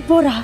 वो रहा।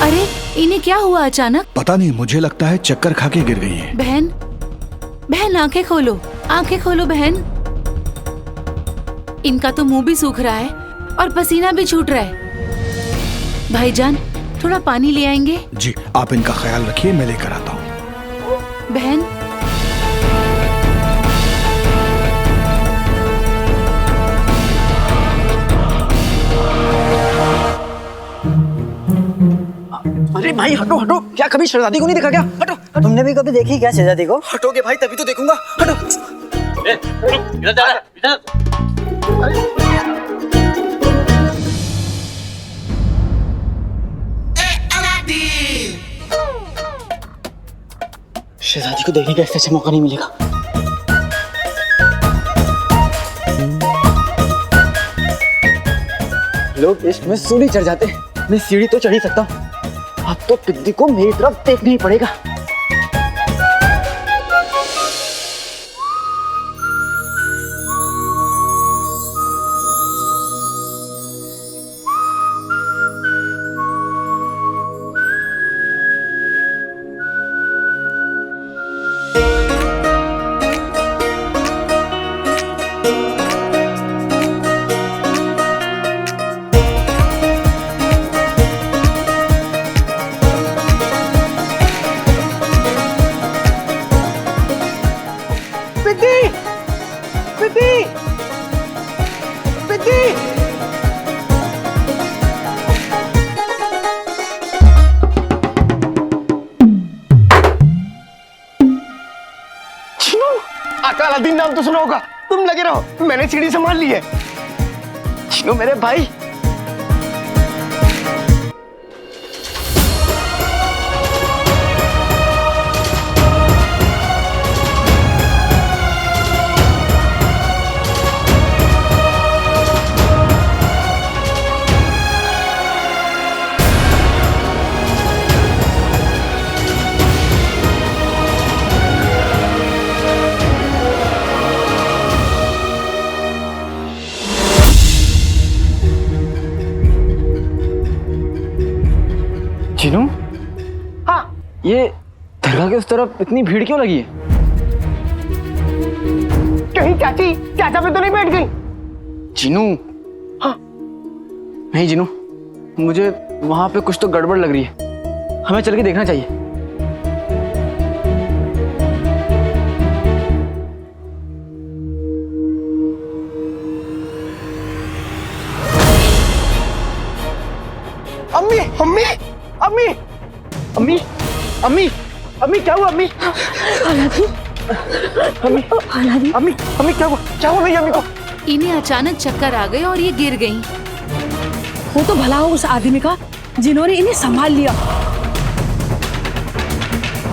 अरे इन्हें क्या हुआ अचानक? पता नहीं, मुझे लगता है चक्कर खा के गिर गई है। बहन, बहन आंखें खोलो, आंखें खोलो बहन। इनका तो मुंह भी सूख रहा है और पसीना भी छूट रहा है। भाईजान थोड़ा पानी ले आएंगे? जी, आप इनका ख्याल रखिए, मैं लेकर आता हूँ। बहन अरे भाई हटो हटो, क्या कभी शहजादी को नहीं देखा क्या? हटो, हटो। तुमने भी कभी देखी क्या शहजादी को? हटोगे भाई तभी तो देखूंगा। हटो। इधर जा, इधर। शहजादी को देखने का इससे अच्छा मौका नहीं मिलेगा। लोग इश्क में सीढ़ी चढ़ जाते हैं, मैं सीढ़ी तो चढ़ ही सकता हूँ। अब तो पिद्दी को मेरी तरफ देखना ही पड़ेगा। अलादीन नाम तो सुना होगा, तुम लगे रहो, मैंने सीढ़ी संभाल ली है। चिनो मेरे भाई, चिनू, हाँ, ये दरगाह के उस तरफ इतनी भीड़ क्यों लगी है? कहीं चाची चाचा पे तो नहीं बैठ गई? चिनू, हाँ, नहीं चिनू, मुझे वहां पे कुछ तो गड़बड़ लग रही है, हमें चल के देखना चाहिए। अम्मी, अम्मी, अम्मी, अम्मी, अम्मी, अम्मी क्या हुआ अम्मी? अम्मी, अम्मी, अम्मी क्या हुआ? क्या हुआ मेरी अम्मी को? इन्हें अचानक चक्कर आ गए और ये गिर गईं। वो तो भला हो उस आदमी का जिन्होंने इन्हें संभाल लिया।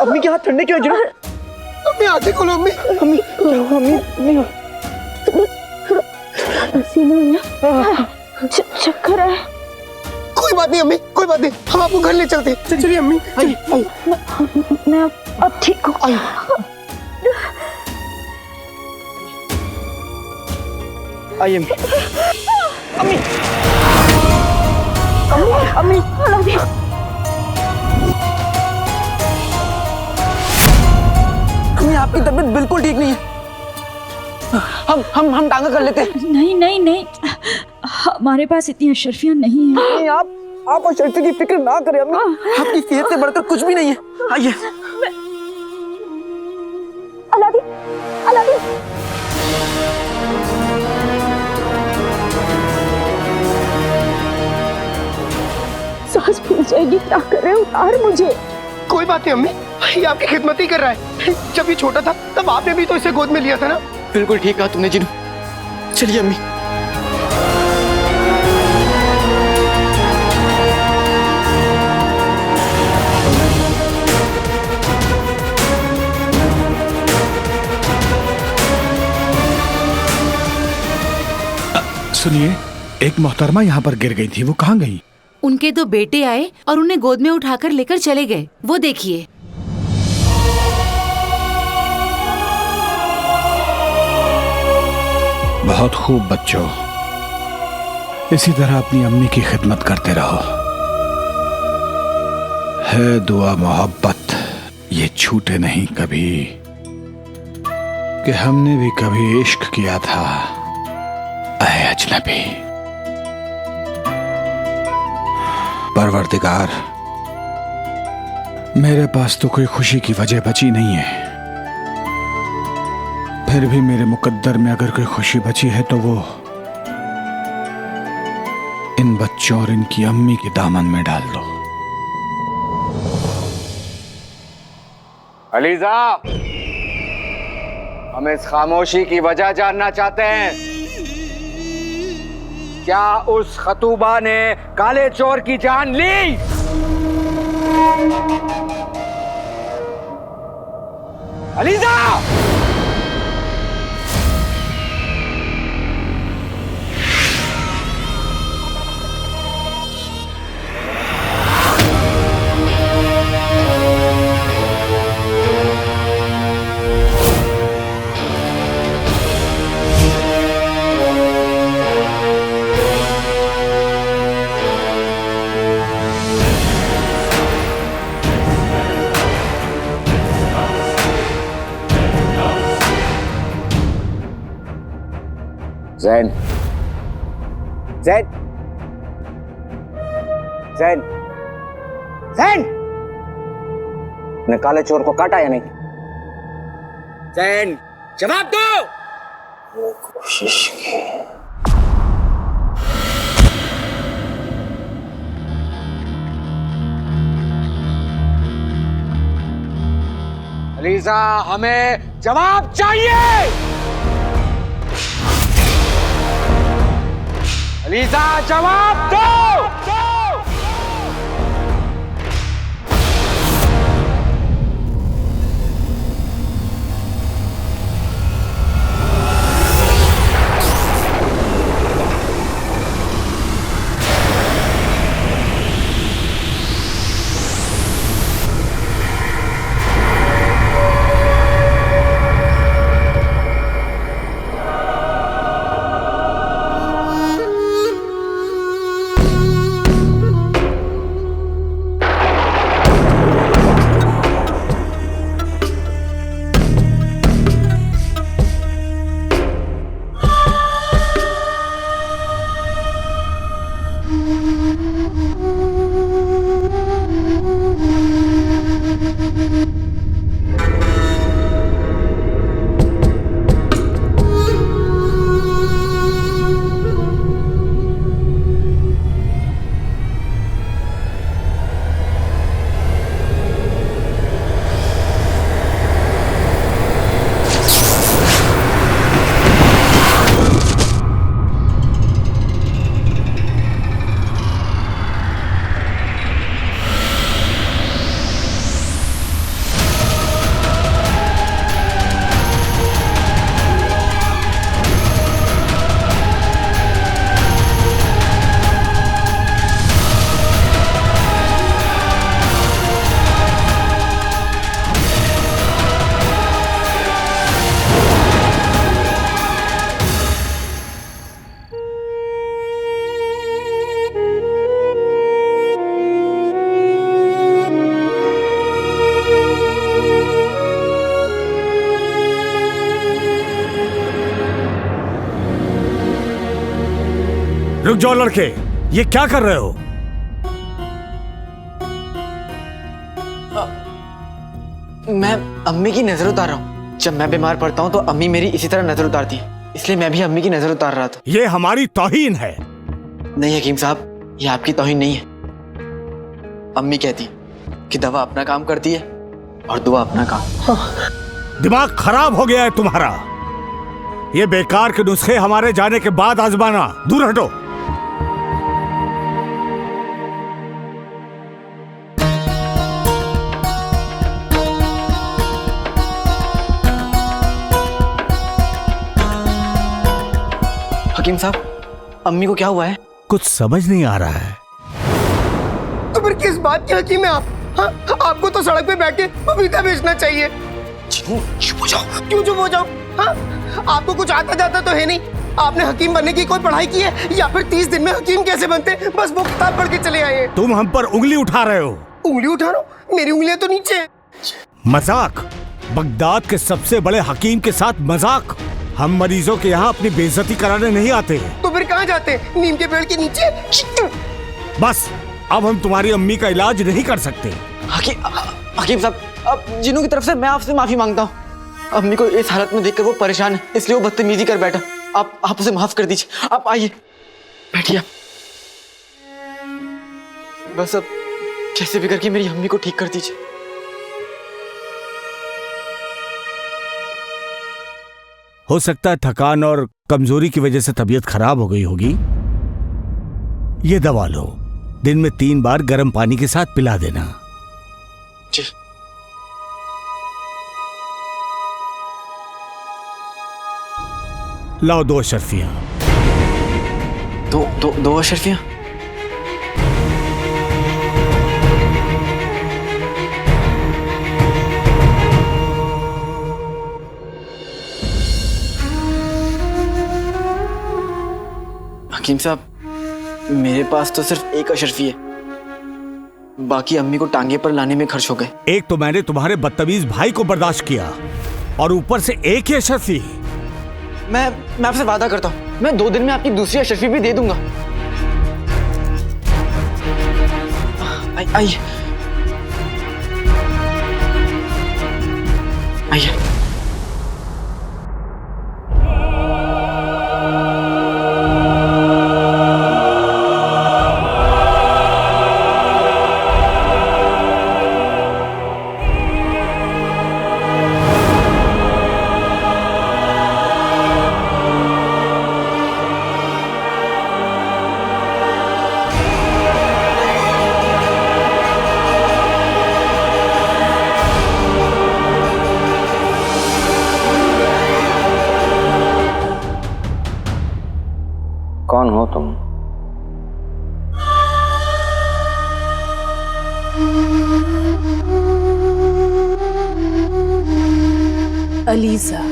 अम्मी के हाथ ठंडे क्यों हैं? अम्मी आंखें खोलो अम्मी, अम्मी, अम्मी, चक्कर है। कोई बात नहीं अम्मी, कोई बात नहीं, हम आपको घर ले चलते हैं। चलिए अम्मी, मैं अब ठीक हूँ। आइए अम्मी, अम्मी, अम्मी, आपकी तबीयत बिल्कुल ठीक नहीं है। हम टांगा कर लेते हैं। नहीं नहीं नहीं, हमारे पास इतनी अशरफियां नहीं है। नहीं, आप अशरफी की फिक्र ना करें अम्मी, आपकी सेहत से बढ़कर कुछ भी नहीं है। आइए। Aladdin, Aladdin. सांस फूल जाएगी, क्या करे, उतार मुझे। कोई बात नहीं अम्मी, ये आपकी खिदमत ही कर रहा है। जब ये छोटा था तब आपने भी तो इसे गोद में लिया था ना। बिल्कुल ठीक कहा तुमने जीनू। चलिए अम्मी। सुनिए, एक मोहतरमा यहाँ पर गिर गई थी, वो कहाँ गई? उनके दो बेटे आए और उन्हें गोद में उठाकर लेकर चले गए। वो देखिए। बहुत खूब बच्चों, इसी तरह अपनी अम्मी की खिदमत करते रहो। है दुआ मोहब्बत ये छूटे नहीं कभी, कि हमने भी कभी इश्क किया था ऐ अजनबी। परवरदिगार, मेरे पास तो कोई खुशी की वजह बची नहीं है, फिर भी मेरे मुकद्दर में अगर कोई खुशी बची है तो वो इन बच्चों और इनकी अम्मी के दामन में डाल दो। अलीजा, हम इस खामोशी की वजह जानना चाहते हैं। क्या उस खतूबा ने काले चोर की जान ली? अलीजा! जैन, जैन, जैन, जैन, ने काले चोर को काटा या नहीं? जैन, जवाब दो। वो कोशिश की। अलीजा, हमें जवाब चाहिए। अलीजा, जवाब दो। रुक जाओ लड़के, ये क्या कर रहे हो? मैं अम्मी की नजर उतार रहा हूँ। जब मैं बीमार पड़ता हूँ तो अम्मी मेरी इसी तरह नजर उतारती है, इसलिए मैं भी अम्मी की नजर उतार रहा था। ये हमारी तौहीन है। नहीं हकीम साहब, ये आपकी तौहीन नहीं है। अम्मी कहती कि दवा अपना काम करती है और दुआ अपना काम। दिमाग खराब हो गया है तुम्हारा। ये बेकार के नुस्खे हमारे जाने के बाद आजमाना। दूर हटो। हकीम साहब, अम्मी को क्या हुआ है? कुछ समझ नहीं आ रहा है। तो फिर किस बात की हकीम है आप? हाँ, आपको तो सड़क पे बैठ के पपीता बेचना चाहिए। चुप हो जाओ। क्यों चुप हो जाओ? हाँ, आपको कुछ आता जाता तो है नहीं। आपने हकीम बनने की कोई पढ़ाई की है या फिर 30 दिन में हकीम कैसे बनते? बस वो किताब पढ़ के चले आए हैं। तुम हम पर उंगली उठा रहे हो। उंगली उठा रहा हूँ? मेरी उंगलियां तो नीचे हैं। मजाक? बगदाद के सबसे बड़े हकीम के साथ मजाक? हम मरीजों के यहाँ अपनी बेइज्जती कराने नहीं आते। तो फिर कहाँ जाते हैं? नीम के पेड़ के नीचे। बस अब हम तुम्हारी अम्मी का इलाज नहीं कर सकते। हकीम साहब, अब जिन्हों की तरफ से मैं आपसे माफी मांगता हूँ। अम्मी को इस हालत में देखकर वो परेशान है, इसलिए वो बदतमीजी कर बैठा। आप उसे माफ कर दीजिए। आप आइए, बैठिए। बस अब कैसे भी करके मेरी अम्मी को ठीक कर दीजिए। हो सकता है थकान और कमजोरी की वजह से तबीयत खराब हो गई होगी। ये दवा लो, दिन में 3 बार गर्म पानी के साथ पिला देना। जी। लाओ 2 अशरफियां। दो अशरफियां? हकीम साहब, मेरे पास तो सिर्फ 1 अशरफी है, बाकी अम्मी को टांगे पर लाने में खर्च हो गए। एक तो मैंने तुम्हारे बदतमीज भाई को बर्दाश्त किया और ऊपर से 1 ही अशरफी। मैं आपसे वादा करता हूँ, मैं 2 दिन में आपकी दूसरी अशरफी भी दे दूंगा। आइए आइए। कौन हो तुम? अलीजा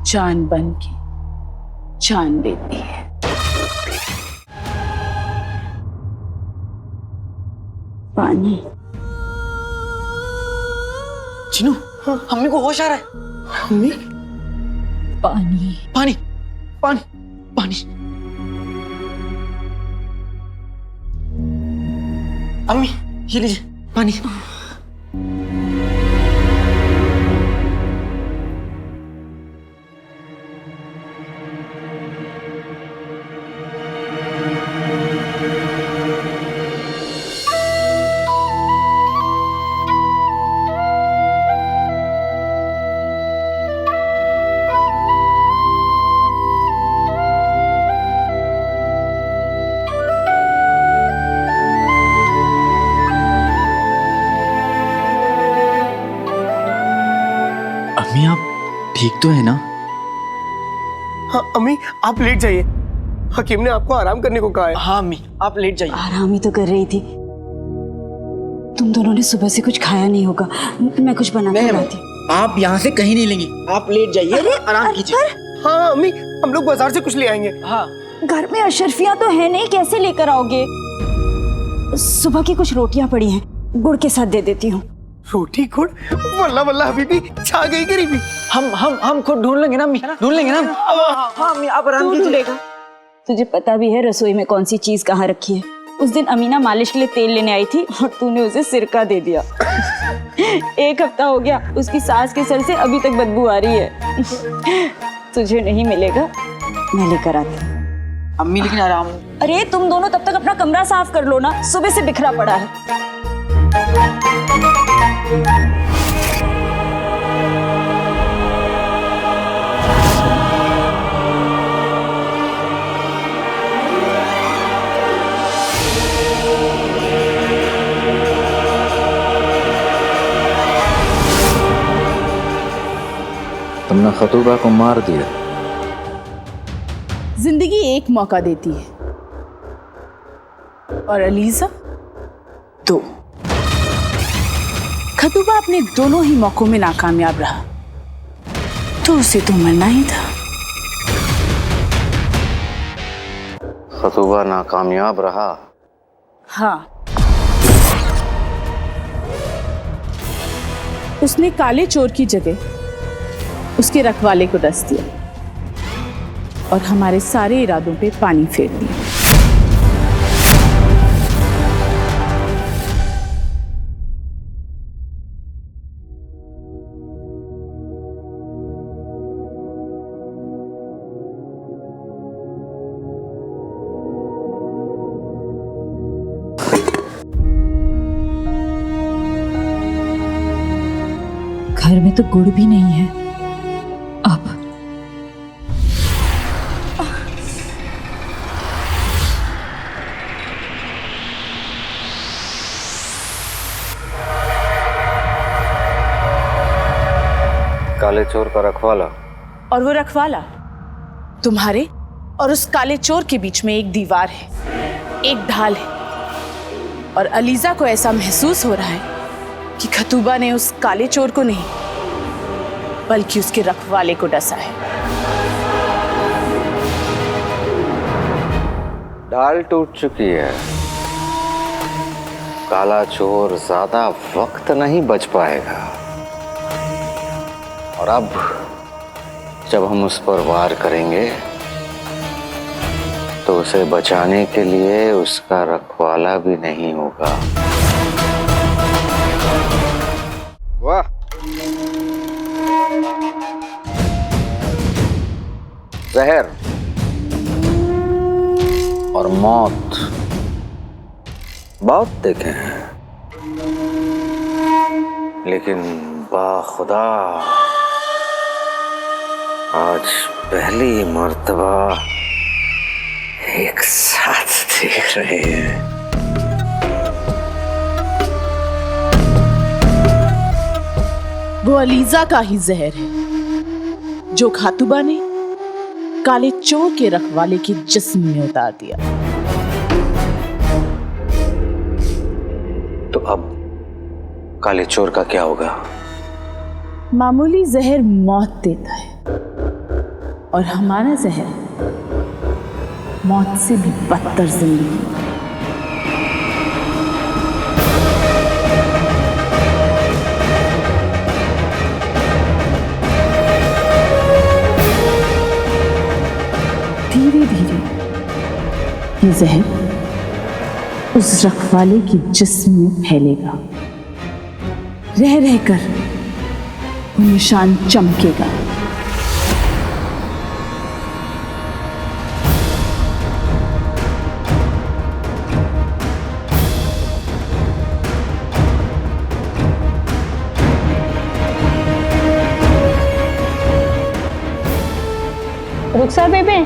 जान बन की जान देती है। पानी। चिनू, अम्मी को होश आ रहा है। अम्मी? पानी पानी पानी पानी। अम्मी ये लीजिए पानी। अम्मी आप ठीक तो है ना? हाँ अम्मी, आप लेट जाइए। हकीम ने आपको आराम करने को कहा है। हाँ अम्मी, आप लेट जाइए। आराम ही तो कर रही थी। तुम दोनों ने सुबह से कुछ खाया नहीं होगा, मैं कुछ बना कर लाती। आप यहाँ से कहीं नहीं लेंगी, आप लेट जाइए, आराम कीजिए। हाँ अम्मी, हम लोग बाजार से कुछ ले आएंगे। हाँ। घर में अशरफियां तो है नहीं, कैसे लेकर आओगे? सुबह की कुछ रोटियां पड़ी हैं, गुड़ के साथ दे देती हूँ। रोटी गुड़? वल्ला वल्ला हबीबी, छा गई गरीबी। हम खुद ढूंढ लेंगे ना अम्मी, ढूंढ लेंगे ना। हाँ अम्मी, आप आराम कीजिए। तुझे पता भी है रसोई में कौन सी चीज कहाँ रखी है। उस दिन अमीना मालिश के लिए तेल लेने आई थी और तूने उसे सिरका दे दिया। 1 हफ्ता हो गया, उसकी सास के सर से अभी तक बदबू आ रही है। तुझे नहीं मिलेगा, मैं लेकर आती। अम्मी लेकिन आराम। अरे तुम दोनों तब तक अपना कमरा साफ कर लो ना, सुबह से बिखरा पड़ा है। तुमने खतूबा को मार दिया। जिंदगी एक मौका देती है और अलीजा 2। खतूबा अपने दोनों ही मौकों में नाकामयाब रहा, तो उसे तो मरना ही था। खतूबा नाकामयाब रहा? हाँ, उसने काले चोर की जगह उसके रखवाले को डस दिया और हमारे सारे इरादों पे पानी फेर दिया। घर में तो गुड़ भी नहीं है। अब काले चोर का रखवाला। और वो रखवाला तुम्हारे और उस काले चोर के बीच में एक दीवार है, एक ढाल है। और अलीजा को ऐसा महसूस हो रहा है कि खतूबा ने उस काले चोर को नहीं बल्कि उसके रखवाले को डसा है। ढाल टूट चुकी है। काला चोर ज्यादा वक्त नहीं बच पाएगा। और अब जब हम उस पर वार करेंगे तो उसे बचाने के लिए उसका रखवाला भी नहीं होगा। वाह, जहर और मौत बहुत देखे हैं, लेकिन बाखुदा आज पहली मर्तबा एक साथ देख रहे हैं। वो अलीजा का ही जहर है जो खातूबा ने काले चोर के रखवाले के जिस्म में उतार दिया। तो अब काले चोर का क्या होगा? मामूली जहर मौत देता है और हमारा जहर मौत से भी बदतर जिंदगी। धीरे धीरे ये जहर उस रखवाले के जिस्म में फैलेगा, रह रहकर वो निशान चमकेगा। रुखसार बेबे,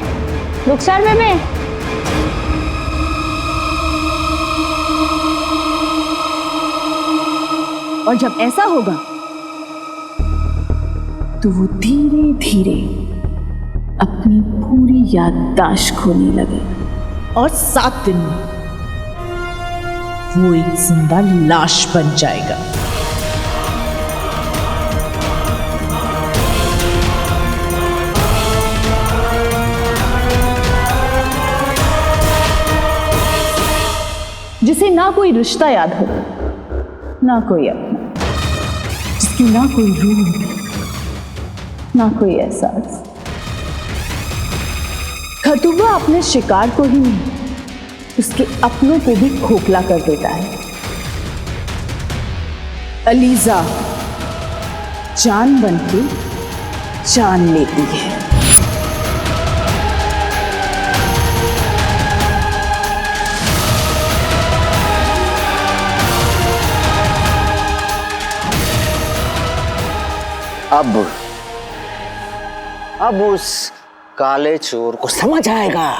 रुखसार बेबे। और जब ऐसा होगा तो वो धीरे धीरे अपनी पूरी याददाश्त खोने लगे और 7 दिन में वो एक जिंदा लाश बन जाएगा। जिसे ना कोई रिश्ता याद हो, ना कोई अपना, जिसकी ना कोई रूह, ना कोई एहसास। खतुबा अपने शिकार को ही नहीं, उसके अपनों को भी खोखला कर देता है। अलीजा जान बनके जान लेती है। अब उस काले चोर को समझ आएगा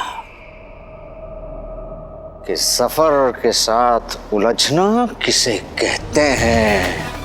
कि सफर के साथ उलझना किसे कहते हैं।